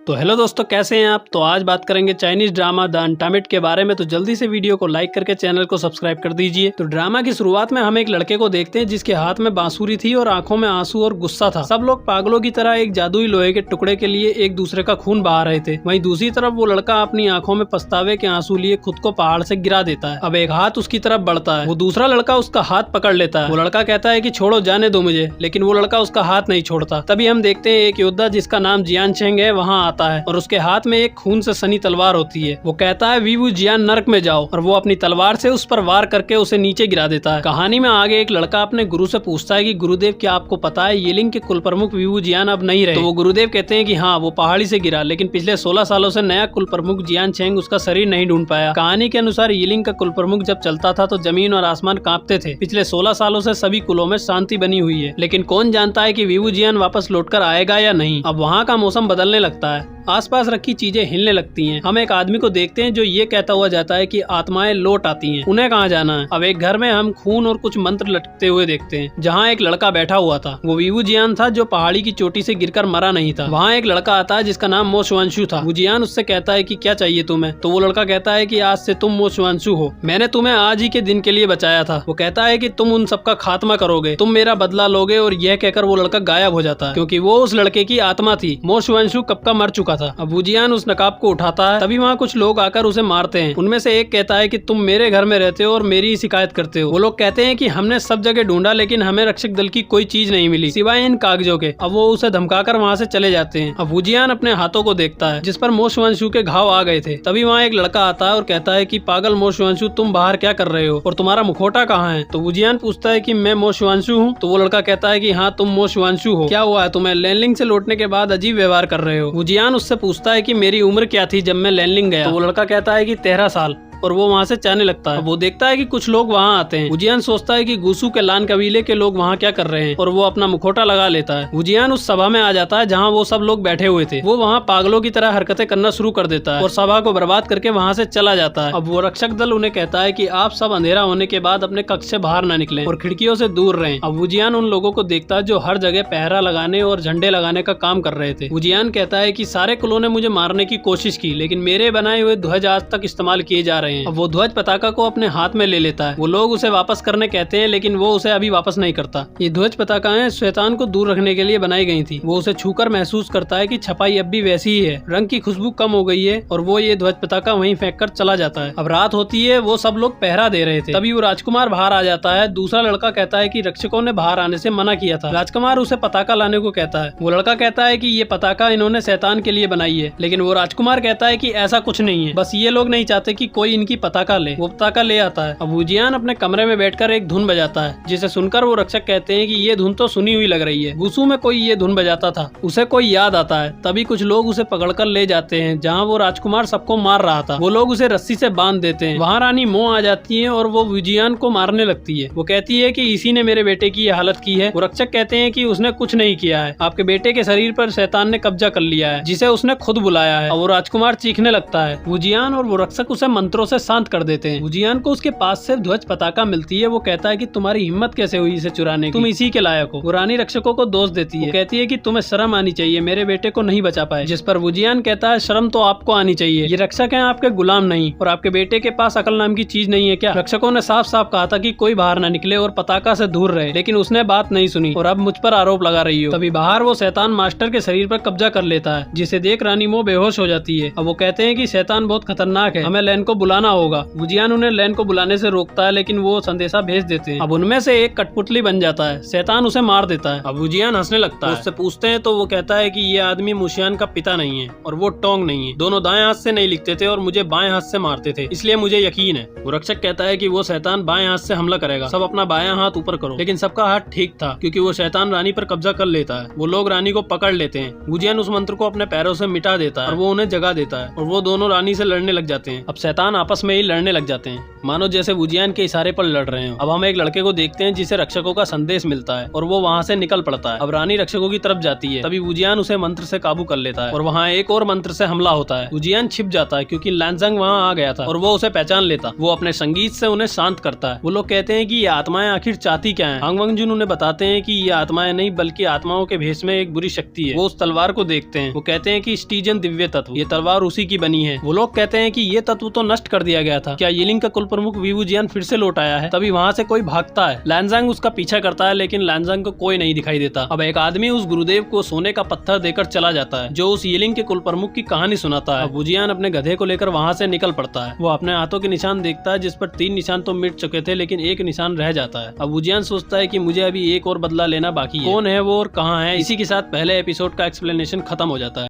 तो हेलो दोस्तों, कैसे हैं आप। तो आज बात करेंगे चाइनीज ड्रामा द अनटामेड के बारे में। तो जल्दी से वीडियो को लाइक करके चैनल को सब्सक्राइब कर दीजिए। तो ड्रामा की शुरुआत में हम एक लड़के को देखते हैं जिसके हाथ में बांसुरी थी और आंखों में आंसू और गुस्सा था। सब लोग पागलों की तरह एक जादुई लोहे के टुकड़े के लिए एक दूसरे का खून बहा रहे थे। वहीं दूसरी तरफ वो लड़का अपनी आंखों में पछतावे के आंसू लिए खुद को पहाड़ से गिरा देता है। अब एक हाथ उसकी तरफ बढ़ता है, वो दूसरा लड़का उसका हाथ पकड़ लेता है। वो लड़का कहता है कि छोड़ो, जाने दो मुझे, लेकिन वो लड़का उसका हाथ नहीं छोड़ता। तभी हम देखते हैं एक योद्धा जिसका नाम जियान चेंग है वहाँ आता है और उसके हाथ में एक खून से सनी तलवार होती है। वो कहता है वीवू जियान, नर्क में जाओ, और वो अपनी तलवार से उस पर वार करके उसे नीचे गिरा देता है। कहानी में आगे एक लड़का अपने गुरु से पूछता है कि गुरुदेव, क्या आपको पता है येलिंग के कुल प्रमुख वीवू जियान अब नहीं रहे। तो वो गुरुदेव कहते हैं कि हाँ, वो पहाड़ी से गिरा, लेकिन पिछले 16 सालों से नया कुल प्रमुख जियान चेंग उसका शरीर नहीं ढूंढ पाया। कहानी के अनुसार येलिंग का कुल प्रमुख जब चलता था तो जमीन और आसमान कांपते थे। पिछले 16 सालों से सभी कुलों में शांति बनी हुई है, लेकिन कौन जानता है कि वीवू जियान वापस लौटकर आएगा या नहीं। अब वहाँ का मौसम बदलने लगता है, आसपास रखी चीजें हिलने लगती हैं। हम एक आदमी को देखते हैं जो ये कहता हुआ जाता है कि आत्माएं लौट आती हैं, उन्हें कहाँ जाना है। अब एक घर में हम खून और कुछ मंत्र लटकते हुए देखते हैं, जहाँ एक लड़का बैठा हुआ था। वो वीवू जियान था जो पहाड़ी की चोटी से गिरकर मरा नहीं था। वहाँ एक लड़का आता है जिसका नाम मो शुआंशु था। वो जियान उससे कहता है कि क्या चाहिए तुम्हें। तो वो लड़का कहता है कि आज से तुम मो शुआंशु हो, मैंने तुम्हें आज ही के दिन के लिए बचाया था। वो कहता है कि तुम उन सबका खात्मा करोगे, तुम मेरा बदला लोगे। और यह कहकर वो लड़का गायब हो जाता है, क्योंकि वो उस लड़के की आत्मा थी। मो शुआंशु कब का मर चुका था। अब वो जियान उस नकाब को उठाता है, तभी वहाँ कुछ लोग आकर उसे मारते हैं। उनमें से एक कहता है कि तुम मेरे घर में रहते हो और मेरी शिकायत करते हो। वो लोग कहते हैं कि हमने सब जगह ढूंढा, लेकिन हमें रक्षक दल की कोई चीज नहीं मिली सिवाय इन कागजों के। अब वो उसे धमकाकर वहाँ से चले जाते हैं। अब वुजियान अपने हाथों को देखता है जिस पर मो शुआंशु के घाव आ गए थे। तभी वहाँ एक लड़का आता है और कहता है कि पागल मो शुआंशु, तुम बाहर क्या कर रहे हो और तुम्हारा मुखौटा कहाँ है। तो वुजियान पूछता है कि मैं मो शुआंशु हूँ। तो वो लड़का कहता है कि हाँ, तुम मो शुआंशु हो, क्या हुआ है तुम्हें, लैनलिंग से लौटने के बाद अजीब व्यवहार कर रहे हो। वुजियान उससे पूछता है कि मेरी उम्र क्या थी जब मैं लैनलिंग गया। तो वो लड़का कहता है कि 13 साल, और वो वहाँ से जाने लगता है। वो देखता है कि कुछ लोग वहाँ आते हैं। वुजियान सोचता है कि गुसू के लान कबीले के लोग वहाँ क्या कर रहे हैं, और वो अपना मुखौटा लगा लेता है। वुजियान उस सभा में आ जाता है जहाँ वो सब लोग बैठे हुए थे। वो वहाँ पागलों की तरह हरकतें करना शुरू कर देता है और सभा को बर्बाद करके वहाँ से चला जाता है। अब वो रक्षक दल उन्हें कहता है कि आप सब अंधेरा होने के बाद अपने कक्ष से बाहर न निकलें और खिड़कियों से दूर रहें। अब वुजियान उन लोगों को देखता है जो हर जगह पहरा लगाने और झंडे लगाने का काम कर रहे थे। वुजियान कहता है कि सारे कुलों ने मुझे मारने की कोशिश की, लेकिन मेरे बनाए हुए ध्वज आज तक इस्तेमाल किए जा रहे हैं। अब वो ध्वज पताका को अपने हाथ में ले लेता है। वो लोग उसे वापस करने कहते हैं, लेकिन वो उसे अभी वापस नहीं करता। ये ध्वज पताकाएं शैतान को दूर रखने के लिए बनाई गई थी। वो उसे छूकर महसूस करता है कि छपाई अब भी वैसी ही है, रंग की खुशबू कम हो गई है, और वो ये ध्वज पताका वहीं फेंक कर चला जाता है। अब रात होती है, वो सब लोग पहरा दे रहे थे। तभी वो राजकुमार बाहर आ जाता है। दूसरा लड़का कहता है कि रक्षकों ने बाहर आने से मना किया था। राजकुमार उसे पताका लाने को कहता है। वो लड़का कहता है कि ये पताका इन्होंने शैतान के लिए बनाई है, लेकिन वो राजकुमार कहता है कि ऐसा कुछ नहीं है, बस ये लोग नहीं चाहते कि कोई इनकी पताका ले। वो पताका ले आता है। अब वुजियान अपने कमरे में बैठकर एक धुन बजाता है, जिसे सुनकर वो रक्षक कहते हैं कि ये धुन तो सुनी हुई लग रही है। गुसू में कोई ये धुन बजाता था, उसे कोई याद आता है। तभी कुछ लोग उसे पकड़कर ले जाते हैं जहाँ वो राजकुमार सबको मार रहा था। वो लोग उसे रस्सी से बांध देते हैं। वहाँ रानी मो आ जाती है और वो वुजियान को मारने लगती है। वो कहती है कि इसी ने मेरे बेटे की हालत की है। वो रक्षक कहते हैं कि उसने कुछ नहीं किया है, आपके बेटे के शरीर पर शैतान ने कब्जा कर लिया है, जिसे उसने खुद बुलाया है। और वो राजकुमार चीखने लगता है। वुजियान और वो रक्षक उसे मंत्रों से शांत कर देते हैं। वुजियान को उसके पास से ध्वज पताका मिलती है। वो कहता है कि तुम्हारी हिम्मत कैसे हुई इसे चुराने की, तुम इसी के लायक हो। वो रानी रक्षकों को दोष देती है। कहती है कि तुम्हें शर्म आनी चाहिए, मेरे बेटे को नहीं बचा पाए। जिस पर वुजियान कहता है शर्म तो आपको आनी चाहिए, ये रक्षक हैं आपके गुलाम नहीं, और आपके बेटे के पास अकल नाम की चीज नहीं है क्या। रक्षकों ने साफ साफ कहा था कि कोई बाहर न निकले और पताका से दूर रहे, लेकिन उसने बात नहीं सुनी और अब मुझ पर आरोप लगा रही हो। तभी बाहर वो शैतान मास्टर के शरीर पर कब्जा कर लेता है, जिसे देख रानी मो बेहोश हो जाती है। अब वो कहते हैं कि शैतान बहुत खतरनाक है, हमें लैन को बुलाना होगा। वुजियान उन्हें लैन को बुलाने से रोकता है, लेकिन वो संदेशा भेज देते हैं। अब उनमें से एक कठपुतली बन जाता है, शैतान उसे मार देता है। अब वुजियान हंसने लगता है। उससे पूछते हैं तो वो कहता है कि ये आदमी मुशियान का पिता नहीं है और वो टोंग नहीं है, दोनों दाएं हाथ से नहीं लिखते थे और मुझे बाएं हाथ से मारते थे, इसलिए मुझे यकीन है। वो रक्षक कहता है कि वो शैतान बाएं हाथ से हमला करेगा, सब अपना बायां हाथ ऊपर करो। लेकिन सबका हाथ ठीक था, क्योंकि वो शैतान रानी पर कब्जा कर लेता है। वो लोग रानी को पकड़ लेते हैं। वुजियान उस मंत्र को अपने पैरों से मिटा देता है और वो उन्हें जगा देता है, और वो दोनों रानी से लड़ने लग जाते हैं। अब शैतान आपस में ही लड़ने लग जाते हैं, मानो जैसे वुजियान के इशारे पर लड़ रहे हो। अब हम एक लड़के को देखते हैं जिसे रक्षकों का संदेश मिलता है और वो वहाँ से निकल पड़ता है। अब रानी रक्षकों की तरफ जाती है, तभी वुजियान उसे मंत्र से काबू कर लेता है और वहाँ एक और मंत्र से हमला होता है। वुजियान छिप जाता है क्योंकि लैनजंग वहाँ आ गया था और वो उसे पहचान लेता। वो अपने संगीत से उन्हें शांत करता है। वो लोग कहते हैं कि ये आत्माएं आखिर चाहती क्या है। हांग वंगजुन उन्हें बताते हैं कि ये आत्माएं नहीं बल्कि आत्माओं के भेष में एक बुरी शक्ति है। वो उस तलवार को देखते हैं। वो कहते हैं कि स्टीजन दिव्य तत्व, ये तलवार उसी की बनी है। वो लोग कहते हैं कि ये तत्व तो नष्ट कर दिया गया था, क्या यिलिंग का कुल प्रमुख वी वुजियान फिर से लौट आया है। तभी वहाँ से कोई भागता है। लैनजंग उसका पीछा करता है लेकिन लैनजंग को कोई नहीं दिखाई देता। अब एक आदमी उस गुरुदेव को सोने का पत्थर देकर चला जाता है जो उस यिलिंग के कुल प्रमुख की कहानी सुनाता है। अब वुजियान अपने गधे को लेकर वहाँ से निकल पड़ता है। वो अपने हाथों के निशान देखता है जिस पर 3 निशान तो मिट चुके थे लेकिन एक निशान रह जाता है। अब वुजियान सोचता है कि मुझे अभी एक और बदला लेना बाकी है। कौन है वो और कहाँ है, इसी के साथ पहले एपिसोड का एक्सप्लेनेशन खत्म हो जाता है।